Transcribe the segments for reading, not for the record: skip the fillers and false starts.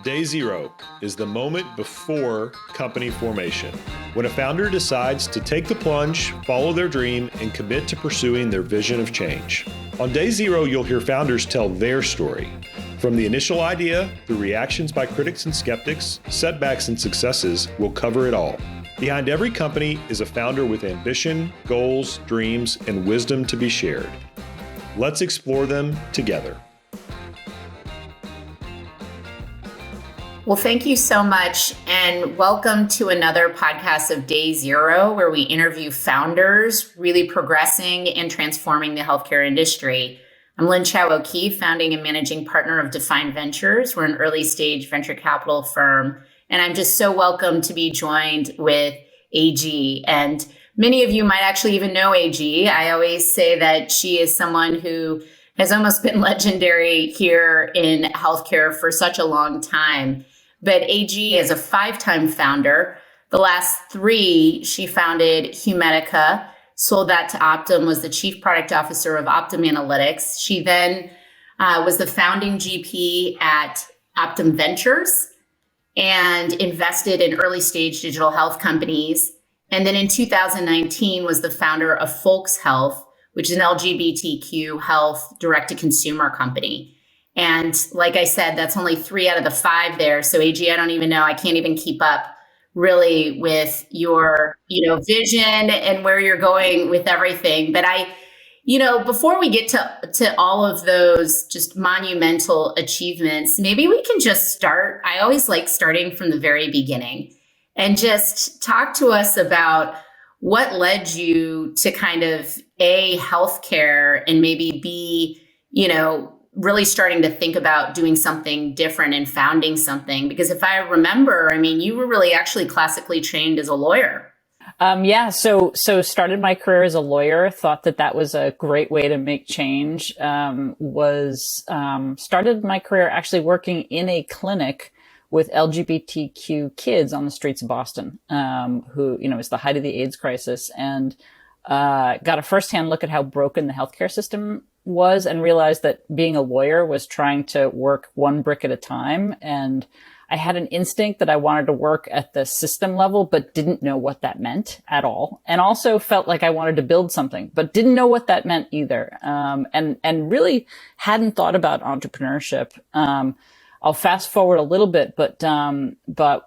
Day zero is the moment before company formation, when a founder decides to take the plunge, follow their dream, and commit to pursuing their vision of change. On day zero, you'll hear founders tell their story. From the initial idea, through reactions by critics and skeptics, setbacks and successes, we'll cover it all. Behind every company is a founder with ambition, goals, dreams, and wisdom to be shared. Let's explore them together. Well, thank you so much, and welcome to another podcast of Day Zero, where we interview founders really progressing and transforming the healthcare industry. I'm Lynne Chou O'Keefe, founding and managing partner of Optum Ventures. We're an early stage venture capital firm, and I'm just so welcome to be joined with AG. And many of you might actually even know AG. I always say that she is someone who has almost been legendary here in healthcare for such a long time. But AG is a 5-time founder. The last 3, she founded Humedica, sold that to Optum, was the chief product officer of Optum Analytics. She then was the founding GP at Optum Ventures and invested in early stage digital health companies. And then in 2019 was the founder of Folx Health, which is an LGBTQ health direct-to-consumer company. And like I said, that's only 3 out of the 5 there. So AG, I don't even know, I can't even keep up really with your, vision and where you're going with everything. But before we get to all of those just monumental achievements, maybe we can just start. I always like starting from the very beginning and just talk to us about what led you to kind of A, healthcare, and maybe B, really starting to think about doing something different and founding something. Because if I remember, you were really actually classically trained as a lawyer. So started my career as a lawyer, thought that was a great way to make change. Started my career actually working in a clinic with LGBTQ kids on the streets of Boston, who, is the height of the AIDS crisis, and got a firsthand look at how broken the healthcare system was, and realized that being a lawyer was trying to work one brick at a time. And I had an instinct that I wanted to work at the system level, but didn't know what that meant at all. And also felt like I wanted to build something, but didn't know what that meant either. And really hadn't thought about entrepreneurship. I'll fast forward a little bit, but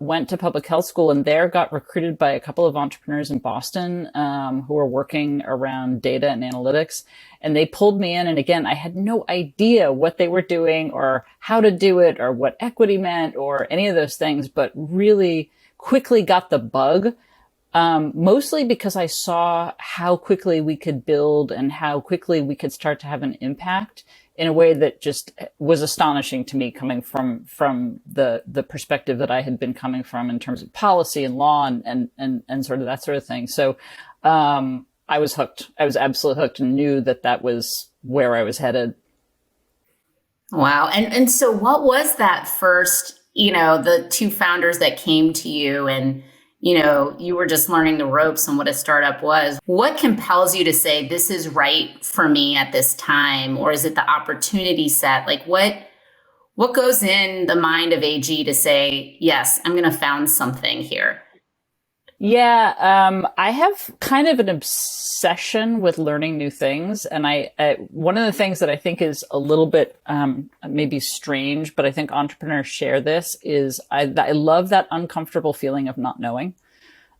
went to public health school, and there got recruited by a couple of entrepreneurs in Boston, who were working around data and analytics. And they pulled me in. And again, I had no idea what they were doing or how to do it or what equity meant or any of those things, but really quickly got the bug. Mostly because I saw how quickly we could build and how quickly we could start to have an impact in a way that just was astonishing to me, coming from the perspective that I had been coming from in terms of policy and law and sort of that sort of thing. So, I was hooked. I was absolutely hooked and knew that was where I was headed. Wow. And so what was that first, the 2 founders that came to you and, you were just learning the ropes on what a startup was. What compels you to say, this is right for me at this time? Or is it the opportunity set? Like what goes in the mind of AG to say, yes, I'm going to found something here? Yeah, I have kind of an obsession with learning new things. And one of the things that I think is a little bit maybe strange, but I think entrepreneurs share this, is I love that uncomfortable feeling of not knowing.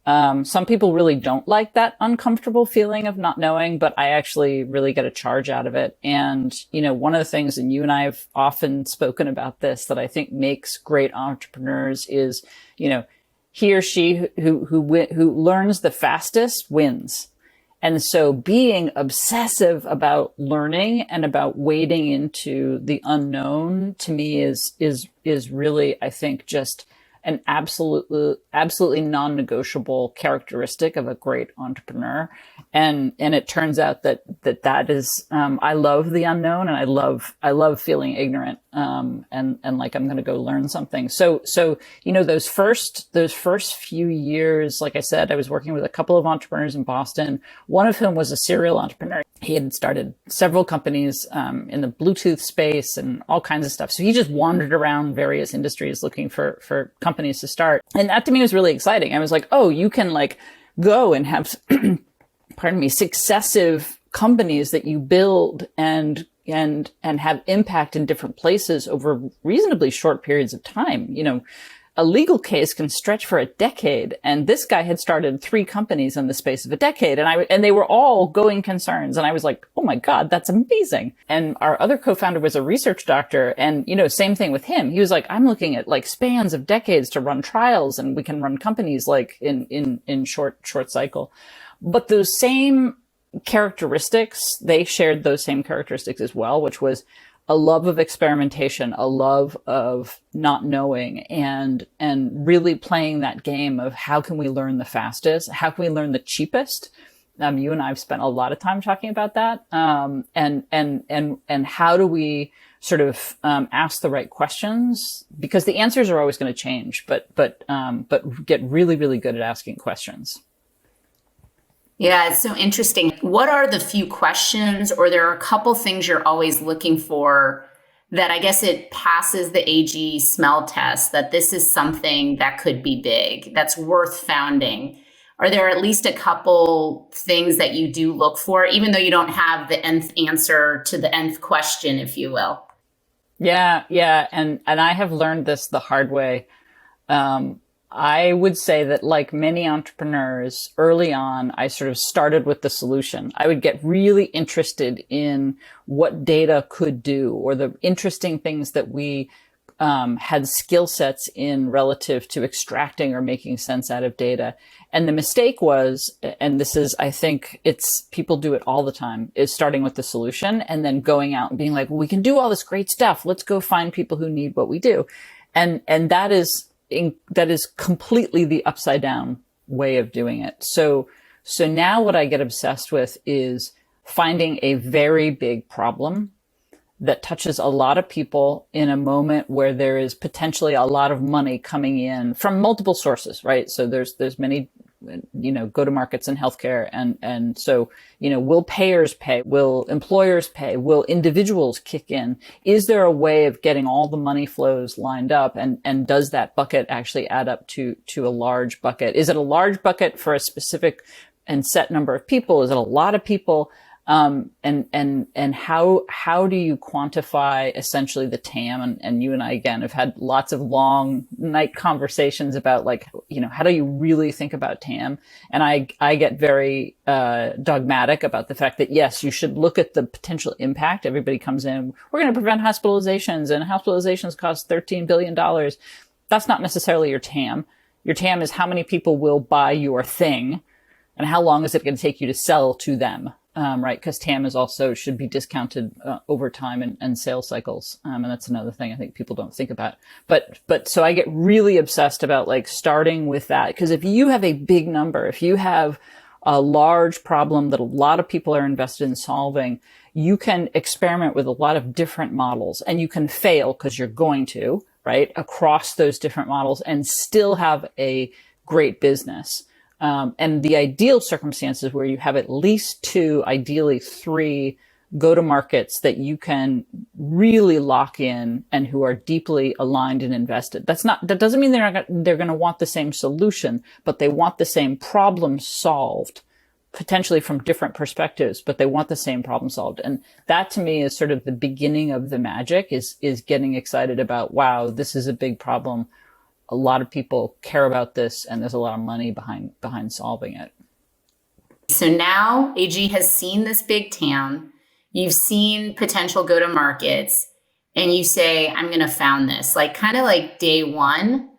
Some people really don't like that uncomfortable feeling of not knowing, but I actually really get a charge out of it. And, one of the things, and you and I have often spoken about this, that I think makes great entrepreneurs is, he or she who learns the fastest wins. And so being obsessive about learning and about wading into the unknown, to me is really, I think, just an absolutely non-negotiable characteristic of a great entrepreneur. And it turns out that is, I love the unknown, and I love feeling ignorant, and like I'm going to go learn something. So, those first few years, like I said, I was working with a couple of entrepreneurs in Boston, one of whom was a serial entrepreneur. He had started several companies in the Bluetooth space and all kinds of stuff. So he just wandered around various industries looking for companies to start. And that to me was really exciting. I was like, oh, you can like go and have, pardon me, successive companies that you build and have impact in different places over reasonably short periods of time. You know, a legal case can stretch for a decade, and this guy had started 3 companies in the space of a decade, and they were all going concerns. And I was like, oh my God, that's amazing. And our other co-founder was a research doctor, and, you know, same thing with him. He was like, I'm looking at like spans of decades to run trials, and we can run companies like in short cycle. But those same characteristics, they shared those same characteristics as well, which was a love of experimentation, a love of not knowing, and really playing that game of how can we learn the fastest? How can we learn the cheapest? You and I have spent a lot of time talking about that. And how do we sort of ask the right questions? Because the answers are always going to change, but get really, really good at asking questions. Yeah, it's so interesting. What are the few questions, or there are a couple things you're always looking for that I guess it passes the AG smell test, that this is something that could be big, that's worth founding? Are there at least a couple things that you do look for, even though you don't have the nth answer to the nth question, if you will? Yeah. And I have learned this the hard way. I would say that like many entrepreneurs early on, I sort of started with the solution. I would get really interested in what data could do, or the interesting things that we had skill sets in relative to extracting or making sense out of data. And the mistake was, and this is, I think people do it all the time, is starting with the solution and then going out and being like, well, we can do all this great stuff. Let's go find people who need what we do. And that is completely the upside down way of doing it. So now what I get obsessed with is finding a very big problem that touches a lot of people in a moment where there is potentially a lot of money coming in from multiple sources, right? So there's many, go to markets in healthcare. And so, will payers pay? Will employers pay? Will individuals kick in? Is there a way of getting all the money flows lined up? And does that bucket actually add up to a large bucket? Is it a large bucket for a specific and set number of people? Is it a lot of people? And how do you quantify essentially the TAM? And you and I, again, have had lots of long night conversations about like, how do you really think about TAM? And I get very, dogmatic about the fact that yes, you should look at the potential impact. Everybody comes in, we're going to prevent hospitalizations, and hospitalizations cost $13 billion. That's not necessarily your TAM. Your TAM is how many people will buy your thing and how long is it going to take you to sell to them. Right? Because TAM is also should be discounted over time and sales cycles. And that's another thing I think people don't think about. But so I get really obsessed about like starting with that. Because if you have a big number, if you have a large problem that a lot of people are invested in solving, you can experiment with a lot of different models, and you can fail because you're going to, right, across those different models and still have a great business. And the ideal circumstances where you have at least 2, ideally 3 go-to-markets that you can really lock in and who are deeply aligned and invested. That doesn't mean they're going to want the same solution, but they want the same problem solved, potentially from different perspectives, but they want the same problem solved. And that to me is sort of the beginning of the magic, is getting excited about, wow, this is a big problem. A lot of people care about this, and there's a lot of money behind solving it. So now AG has seen this big TAM. You've seen potential go-to-markets, and you say, I'm going to found this. Like kind of like day one,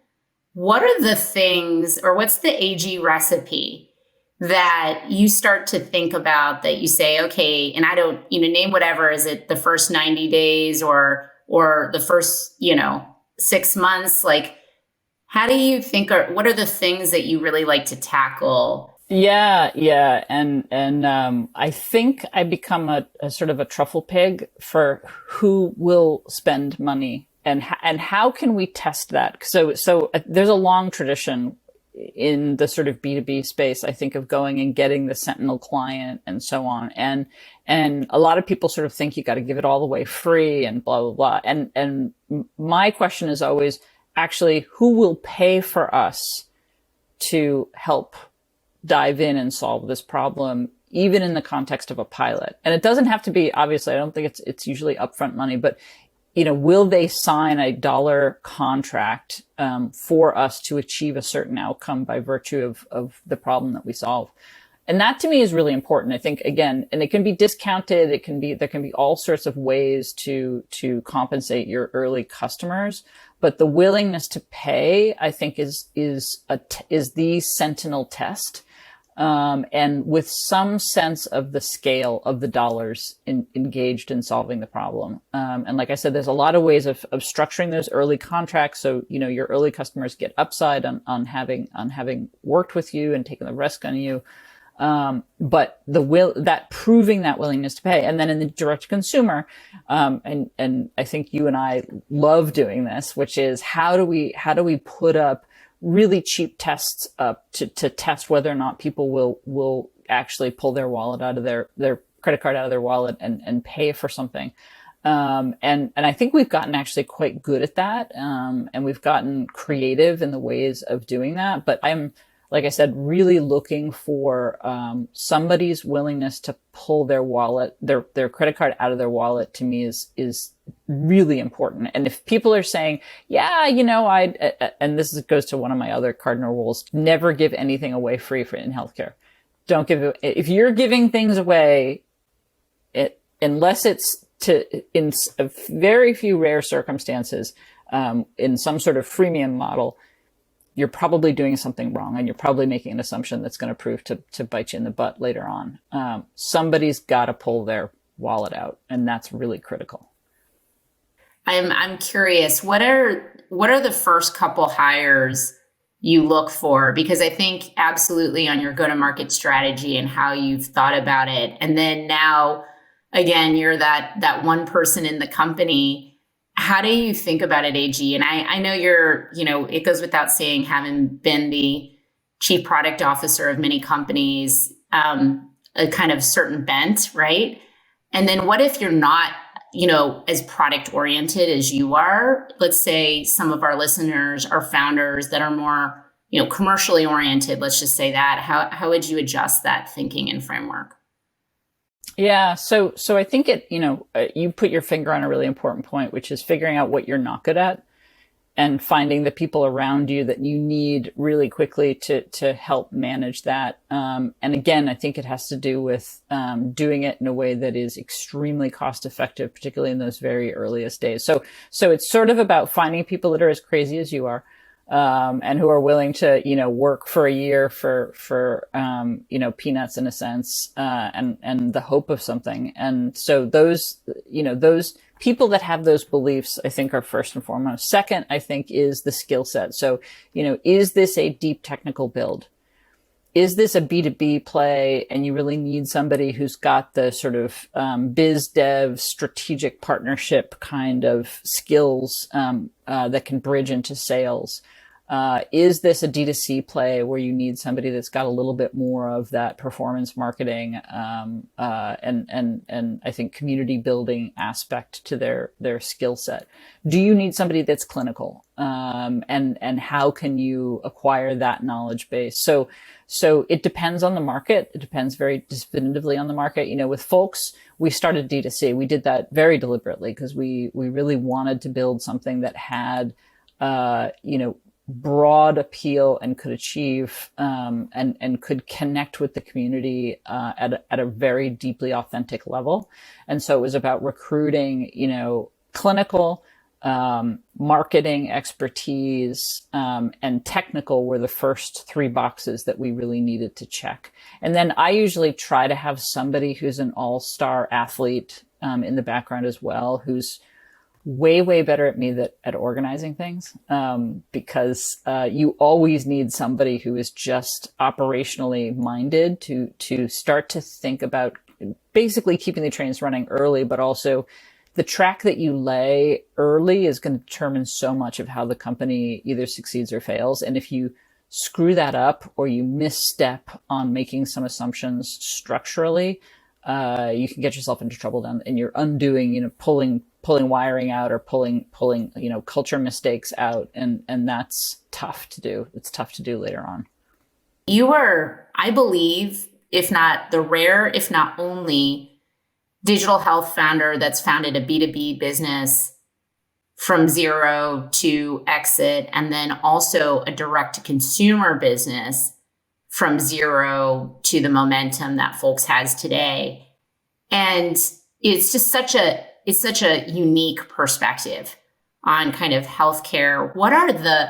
what are the things, or what's the AG recipe that you start to think about that you say, okay, and I don't, name whatever, is it the first 90 days or the first, 6 months? Like, how do you think, or what are the things that you really like to tackle? Yeah. And I think I become a sort of a truffle pig for who will spend money and how can we test that? So there's a long tradition in the sort of B2B space, I think of going and getting the Sentinel client and so on. And a lot of people sort of think you got to give it all the way free and blah, blah, blah. And my question is always actually, who will pay for us to help dive in and solve this problem, even in the context of a pilot? And it doesn't have to be, obviously, I don't think it's usually upfront money, but will they sign a dollar contract for us to achieve a certain outcome by virtue of the problem that we solve? And that to me is really important. I think, again, and it can be discounted. There can be all sorts of ways to compensate your early customers, but the willingness to pay, I think, is the sentinel test. And with some sense of the scale of the dollars engaged in solving the problem. And like I said, there's a lot of ways of structuring those early contracts. So, your early customers get upside on having worked with you and taken the risk on you. But proving that willingness to pay. And then in the direct to consumer, and I think you and I love doing this, which is how do we put up really cheap tests up to test whether or not people will actually pull their wallet out of their credit card out of their wallet and pay for something. And I think we've gotten actually quite good at that. And we've gotten creative in the ways of doing that. But I'm, like I said, really looking for somebody's willingness to pull their wallet, their credit card out of their wallet, to me is really important. And if people are saying, yeah, and this goes to one of my other cardinal rules, never give anything away free in healthcare. Don't give it, if you're giving things away, unless it's in a very few rare circumstances, in some sort of freemium model, you're probably doing something wrong, and you're probably making an assumption that's going to prove to bite you in the butt later on. Somebody's got to pull their wallet out, and that's really critical. I'm curious, what are the first couple hires you look for? Because I think absolutely on your go-to-market strategy and how you've thought about it. And then now, again, you're that one person in the company. How do you think about it, AG? And I know you're, it goes without saying, having been the chief product officer of many companies, a kind of certain bent, right? And then what if you're not, as product oriented as you are? Let's say some of our listeners are founders that are more, commercially oriented. Let's just say that. How would you adjust that thinking and framework? Yeah. So I think you put your finger on a really important point, which is figuring out what you're not good at and finding the people around you that you need really quickly to help manage that. And again, I think it has to do with doing it in a way that is extremely cost effective, particularly in those very earliest days. So it's sort of about finding people that are as crazy as you are. And who are willing to, work for a year for peanuts in a sense, and the hope of something. And so those people that have those beliefs, I think, are first and foremost. Second, I think, is the skill set. So, is this a deep technical build? Is this a B2B play, and you really need somebody who's got the sort of biz dev strategic partnership kind of skills that can bridge into sales? Is this a D2C play where you need somebody that's got a little bit more of that performance marketing and I think community building aspect to their skill set? Do you need somebody that's clinical? And how can you acquire that knowledge base? So it depends on the market. It depends very definitively on the market. With Folx, we started D2C. We did that very deliberately because we really wanted to build something that had, broad appeal and could achieve, and could connect with the community, at a very deeply authentic level. And so it was about recruiting, clinical, marketing expertise, and technical were the first three boxes that we really needed to check. And then I usually try to have somebody who's an all-star athlete, in the background as well, who's way better at me at organizing things, because you always need somebody who is just operationally minded to start to think about basically keeping the trains running early, but also the track that you lay early is going to determine so much of how the company either succeeds or fails. And if you screw that up or you misstep on making some assumptions structurally, you can get yourself into trouble down, and you're undoing, pulling wiring out or pulling, culture mistakes out. And that's tough to do. It's tough to do later on. You are, I believe, if not the rare, if not only digital health founder that's founded a B2B business from zero to exit, and then also a direct to consumer business from zero to the momentum that Folx has today. And it's just such a unique perspective on kind of healthcare. What are the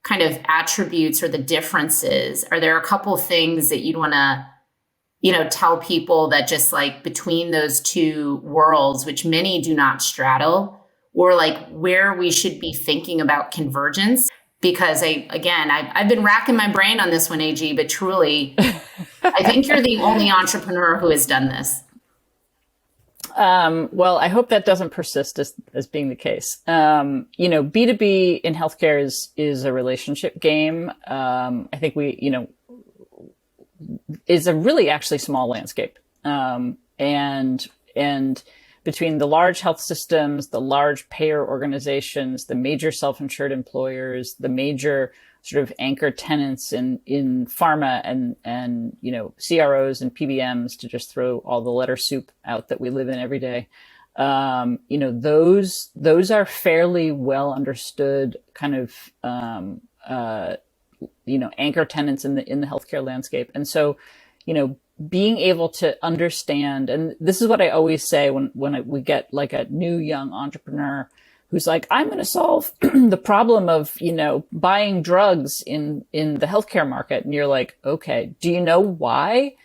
kind of attributes or the differences? Are there a couple of things that you'd want to, tell people that just like between those two worlds, which many do not straddle, or like where we should be thinking about convergence? Because I've been racking my brain on this one, AG, but truly, I think you're the only entrepreneur who has done this. Well, I hope that doesn't persist as being the case. B2B in healthcare is a relationship game. I think is a really actually small landscape. And between the large health systems, the large payer organizations, the major self-insured employers, the major sort of anchor tenants in pharma and CROs and PBMs, to just throw all the letter soup out that we live in every day. Those are fairly well understood kind of anchor tenants in the healthcare landscape. And so, being able to understand, and this is what I always say when we get like a new young entrepreneur who's like, I'm going to solve the problem of, buying drugs in the healthcare market. And you're like, okay, do you know why?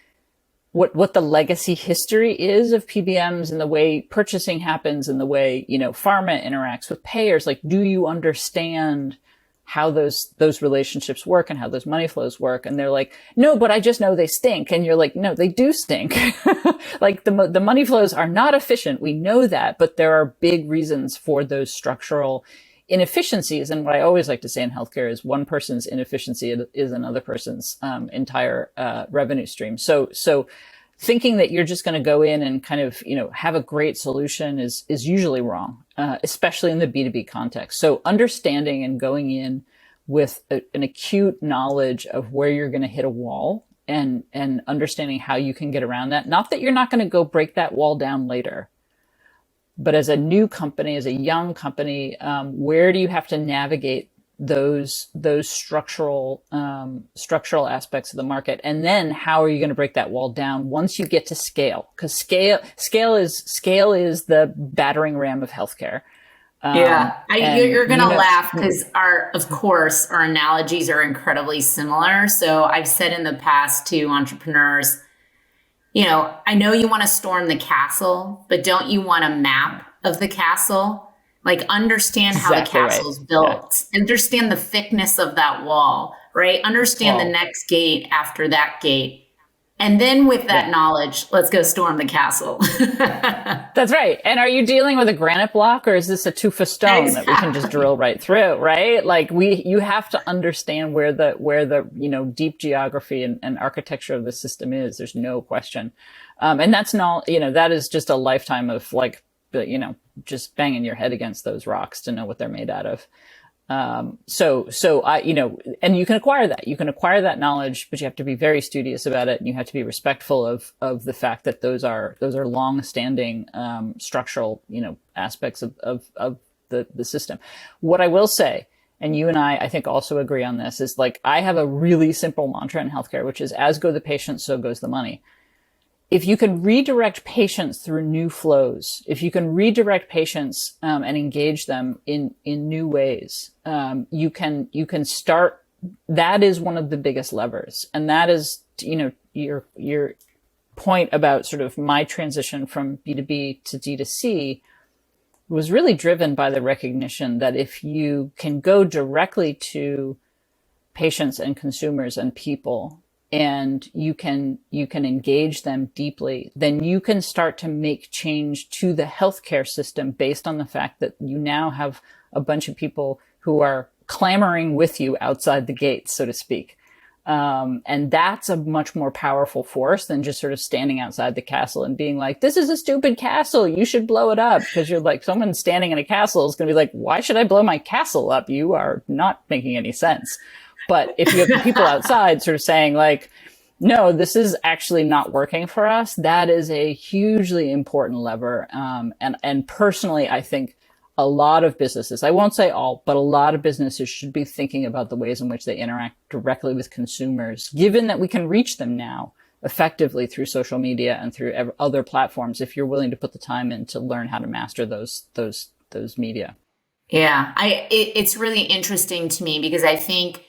What the legacy history is of PBMs and the way purchasing happens and the way, pharma interacts with payers? Like, do you understand how those relationships work and how those money flows work? And they're like, no, but I just know they stink. And you're like, no, they do stink. Like the money flows are not efficient. We know that, but there are big reasons for those structural inefficiencies. And what I always like to say in healthcare is one person's inefficiency is another person's entire revenue stream. So thinking that you're just going to go in and kind of, have a great solution is usually wrong, especially in the B2B context. So understanding and going in with an acute knowledge of where you're going to hit a wall and understanding how you can get around that. Not that you're not going to go break that wall down later, but as a new company, as a young company, where do you have to navigate those structural aspects of the market, and then how are you going to break that wall down once you get to scale? Because scale is the battering ram of healthcare. You're going to laugh because our analogies are incredibly similar. So I've said in the past to entrepreneurs, I know you want to storm the castle, but don't you want a map of the castle? Like, understand how the castle is built, understand the thickness of that wall, right? Understand the next gate after that gate. And then with that knowledge, let's go storm the castle. That's right. And are you dealing with a granite block, or is this a tufa stone that we can just drill right through, right? Like you have to understand where the deep geography and architecture of the system is. There's no question. And that's not, that is just a lifetime of like, just banging your head against those rocks to know what they're made out of. So I, and you can acquire that. You can acquire that knowledge, but you have to be very studious about it, and you have to be respectful of the fact that those are long-standing structural, aspects of the system. What I will say, and you and I think also agree on this, is like I have a really simple mantra in healthcare, which is as go the patients, so goes the money. If you can redirect patients through new flows, if you can redirect patients and engage them in new ways, you can start. That is one of the biggest levers, and that is your point about sort of my transition from B2B to D2C was really driven by the recognition that if you can go directly to patients and consumers and people, and you can engage them deeply, then you can start to make change to the healthcare system based on the fact that you now have a bunch of people who are clamoring with you outside the gates, so to speak. And that's a much more powerful force than just sort of standing outside the castle and being like, this is a stupid castle, you should blow it up. Because you're like, someone standing in a castle is going to be like, why should I blow my castle up? You are not making any sense. But if you have people outside sort of saying like, no, this is actually not working for us, that is a hugely important lever. And personally, I think a lot of businesses, I won't say all, but a lot of businesses should be thinking about the ways in which they interact directly with consumers, given that we can reach them now effectively through social media and through other platforms, if you're willing to put the time in to learn how to master those media. Yeah, it's really interesting to me because I think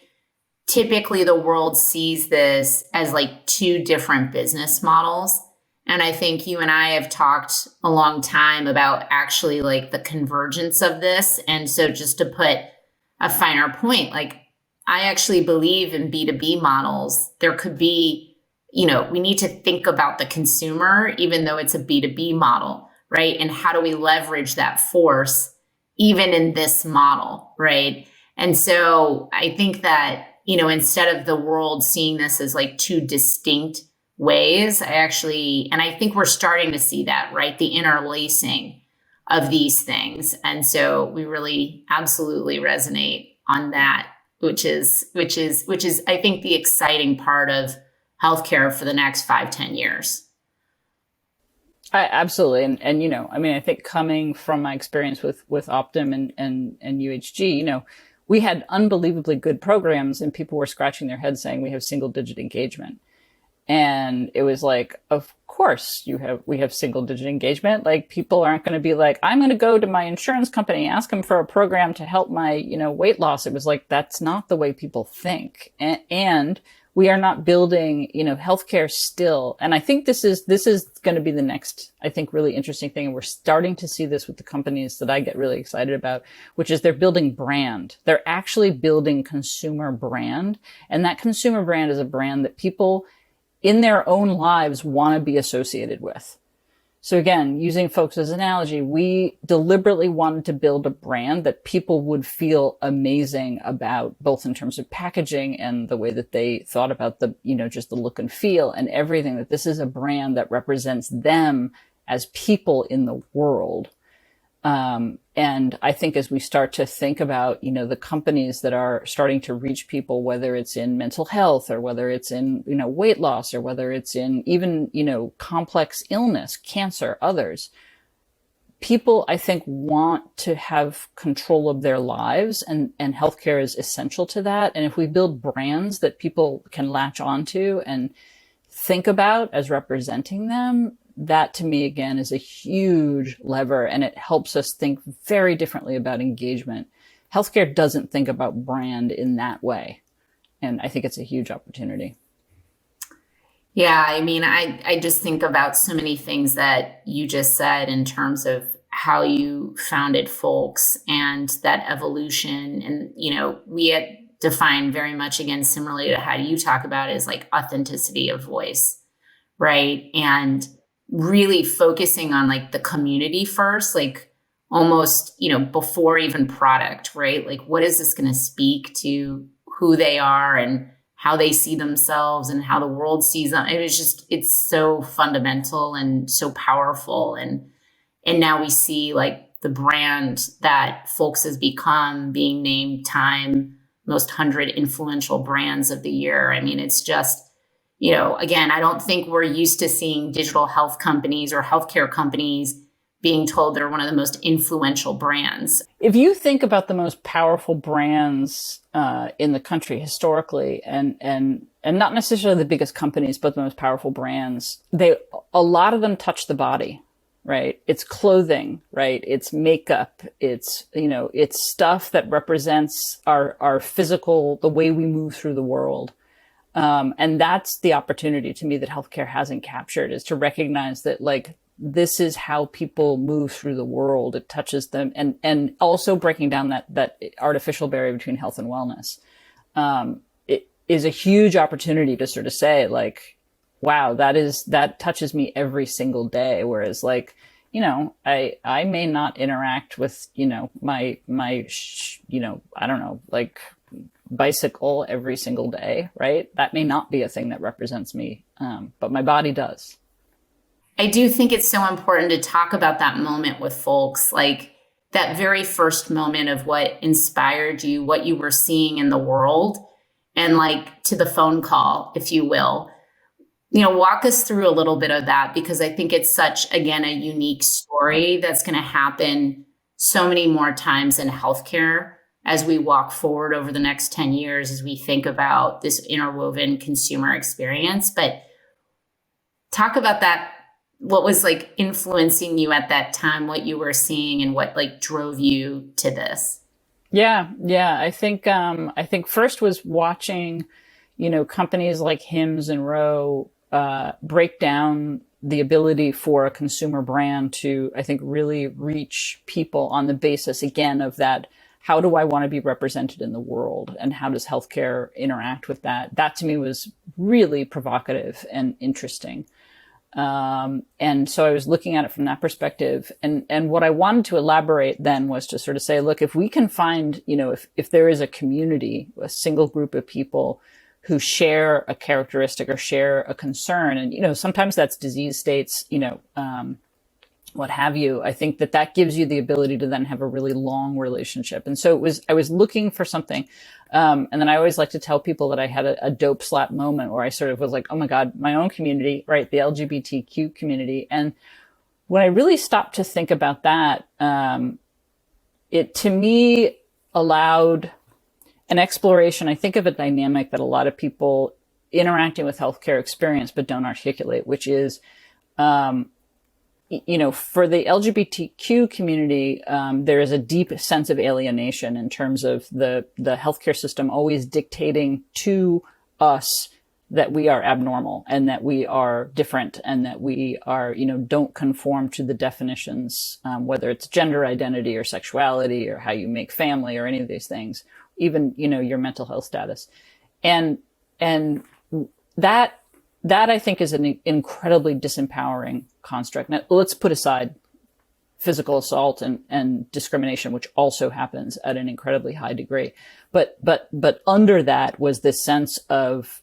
typically the world sees this as like two different business models. And I think you and I have talked a long time about actually like the convergence of this. And so just to put a finer point, like I actually believe in B2B models. There could be, we need to think about the consumer, even though it's a B2B model, right? And how do we leverage that force even in this model, right? And so I think that, instead of the world seeing this as like two distinct ways, I think we're starting to see that, right? The interlacing of these things. And so we really absolutely resonate on that, which is, I think, the exciting part of healthcare for the next 5-10 years. Absolutely. And, I think coming from my experience with Optum and UHG, we had unbelievably good programs and people were scratching their heads saying we have single digit engagement. And it was like, of course we have single digit engagement. Like people aren't going to be like, I'm going to go to my insurance company, ask them for a program to help my, weight loss. It was like, that's not the way people think. And we are not building, healthcare still. And I think this is going to be the next, I think, really interesting thing. And we're starting to see this with the companies that I get really excited about, which is they're building brand. They're actually building consumer brand. And that consumer brand is a brand that people in their own lives want to be associated with. So again, using Folx as an analogy, we deliberately wanted to build a brand that people would feel amazing about, both in terms of packaging and the way that they thought about the, just the look and feel and everything, that this is a brand that represents them as people in the world. And I think as we start to think about, the companies that are starting to reach people, whether it's in mental health or whether it's in, weight loss or whether it's in even, complex illness, cancer, others, people, I think, want to have control of their lives and healthcare is essential to that. And if we build brands that people can latch onto and think about as representing them, that to me, again, is a huge lever and it helps us think very differently about engagement. Healthcare doesn't think about brand in that way. And I think it's a huge opportunity. Yeah, I just think about so many things that you just said in terms of how you founded Folx and that evolution. And, we had defined very much, again, similarly to how you talk about it, is like authenticity of voice, right? And really focusing on like the community first, like almost, before even product, right? Like what is this going to speak to who they are and how they see themselves and how the world sees them? It's so fundamental and so powerful. And now we see like the brand that Folx has become being named Time most 100 influential brands of the year. It's just, again, I don't think we're used to seeing digital health companies or healthcare companies being told they're one of the most influential brands. If you think about the most powerful brands in the country historically, and not necessarily the biggest companies, but the most powerful brands, a lot of them touch the body, right? It's clothing, right? It's makeup. It's, it's stuff that represents our physical, the way we move through the world. And that's the opportunity to me that healthcare hasn't captured, is to recognize that like, this is how people move through the world. It touches them, and also breaking down that artificial barrier between health and wellness. It is a huge opportunity to sort of say like, wow, that touches me every single day. Whereas like, I may not interact with, my, I don't know, like bicycle every single day, right? That may not be a thing that represents me, but my body does. I do think it's so important to talk about that moment with folks, like that very first moment of what inspired you, what you were seeing in the world, and like to the phone call, if you will. Walk us through a little bit of that, because I think it's such, again, a unique story that's going to happen so many more times in healthcare as we walk forward over the next 10 years, as we think about this interwoven consumer experience. But talk about that. What was like influencing you at that time, what you were seeing, and what like drove you to this? Yeah. I think first was watching, companies like Hims and Roe break down the ability for a consumer brand to, I think, really reach people on the basis, again, of that. How do I want to be represented in the world, and how does healthcare interact with that? That to me was really provocative and interesting. And so I was looking at it from that perspective. And what I wanted to elaborate then was to sort of say, look, if we can find, if there is a community, a single group of people who share a characteristic or share a concern, and, sometimes that's disease states, what have you, I think that gives you the ability to then have a really long relationship. And so I was looking for something. And then I always like to tell people that I had a dope slap moment where I sort of was like, oh my God, my own community, right? The LGBTQ community. And when I really stopped to think about that, it to me allowed an exploration. I think of a dynamic that a lot of people interacting with healthcare experience, but don't articulate, which is, for the LGBTQ community, there is a deep sense of alienation in terms of the healthcare system always dictating to us that we are abnormal and that we are different and that we are, don't conform to the definitions, whether it's gender identity or sexuality or how you make family or any of these things, even, your mental health status. And that I think is an incredibly disempowering construct. Now, let's put aside physical assault and discrimination, which also happens at an incredibly high degree. But under that was this sense of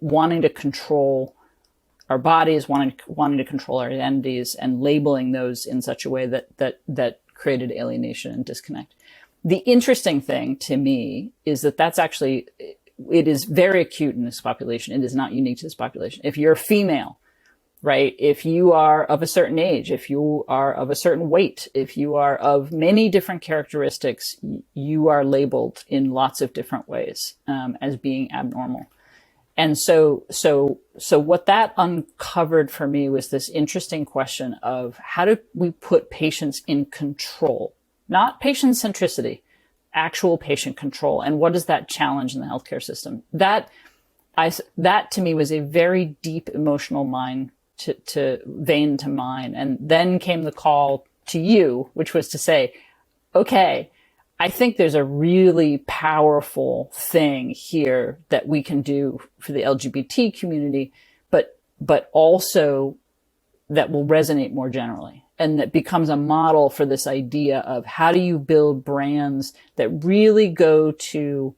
wanting to control our bodies, wanting to control our identities, and labeling those in such a way that created alienation and disconnect. The interesting thing to me is that's actually, it is very acute in this population. It is not unique to this population. If you're female, right? If you are of a certain age, if you are of a certain weight, if you are of many different characteristics, you are labeled in lots of different ways as being abnormal. And so what that uncovered for me was this interesting question of how do we put patients in control, not patient centricity, actual patient control. And what does that challenge in the healthcare system? That to me was a very deep emotional vein to mine. And then came the call to you, which was to say, okay, I think there's a really powerful thing here that we can do for the LGBT community, but also that will resonate more generally. And that becomes a model for this idea of how do you build brands that really go to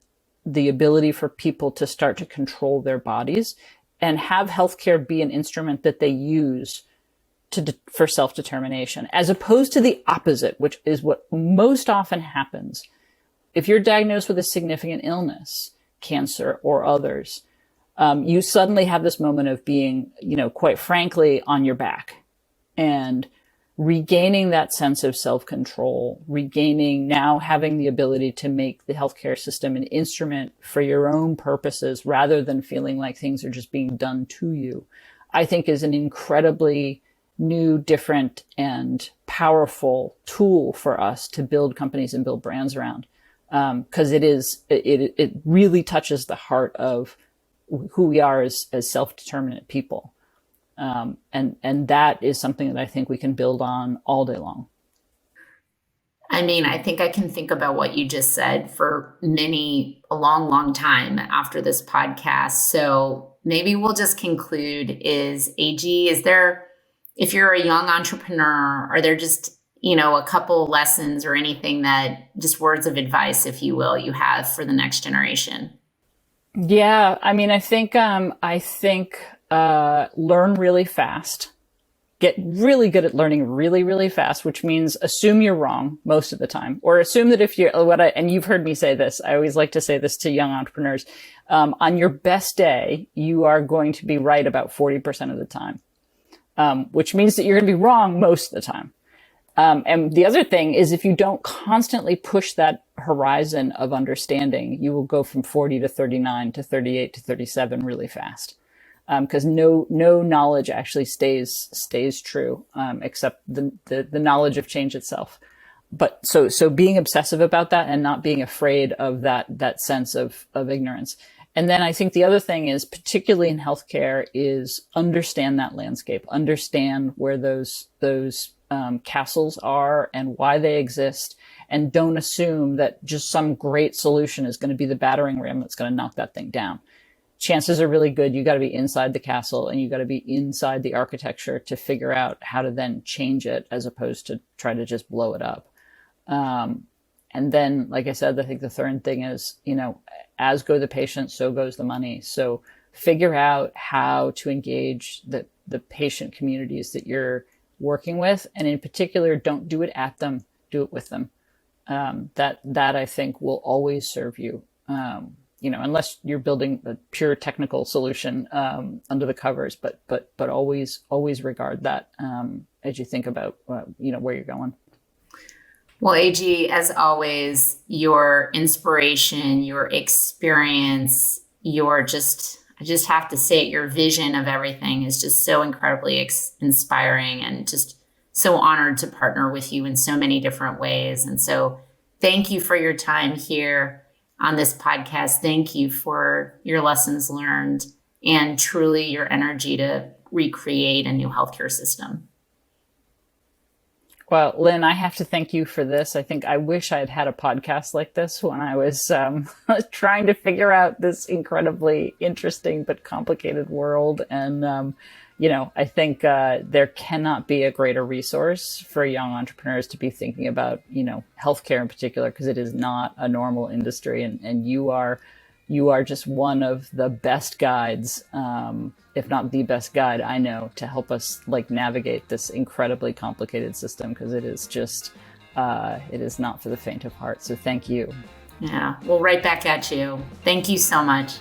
the ability for people to start to control their bodies and have healthcare be an instrument that they use for self-determination, as opposed to the opposite, which is what most often happens. If you're diagnosed with a significant illness, cancer or others, you suddenly have this moment of being, quite frankly, on your back and regaining that sense of self-control, now having the ability to make the healthcare system an instrument for your own purposes rather than feeling like things are just being done to you, I think is an incredibly new, different, and powerful tool for us to build companies and build brands around. Because it really touches the heart of who we are as self-determinate people. And that is something that I think we can build on all day long. I mean, I think I can think about what you just said for a long time after this podcast. So maybe we'll just conclude is there if you're a young entrepreneur, are there just, a couple lessons or anything that just words of advice, if you will, you have for the next generation? Yeah. I mean, I think learn really fast. Get really good at learning really, really fast, which means assume you're wrong most of the time, or assume that if you're and you've heard me say this, I always like to say this to young entrepreneurs, on your best day, you are going to be right about 40% of the time, which means that you're going to be wrong most of the time. And the other thing is if you don't constantly push that horizon of understanding, you will go from 40 to 39 to 38 to 37 really fast. Because no knowledge actually stays true, except the knowledge of change itself. But so being obsessive about that and not being afraid of that sense of ignorance. And then I think the other thing is, particularly in healthcare, is understand that landscape, understand where those castles are and why they exist, and don't assume that just some great solution is going to be the battering ram that's going to knock that thing down. Chances are really good you got to be inside the castle and you got to be inside the architecture to figure out how to then change it, as opposed to try to just blow it up. And then, like I said, I think the third thing is, as go the patient, so goes the money. So figure out how to engage the patient communities that you're working with. And in particular, don't do it at them, do it with them. That I think will always serve you. Unless you're building a pure technical solution under the covers, but always regard that as you think about where you're going. Well, AG, as always, your inspiration, your experience, I just have to say it, your vision of everything is just so incredibly inspiring, and just so honored to partner with you in so many different ways. And so thank you for your time here on this podcast. Thank you for your lessons learned and truly your energy to recreate a new healthcare system. Well, Lynn, I have to thank you for this. I wish I had had a podcast like this when I was trying to figure out this incredibly interesting but complicated world. And, I think there cannot be a greater resource for young entrepreneurs to be thinking about, healthcare in particular, because it is not a normal industry. And you are just one of the best guides, if not the best guide I know, to help us navigate this incredibly complicated system, because it is just, it is not for the faint of heart. So thank you. Yeah, well, right back at you. Thank you so much.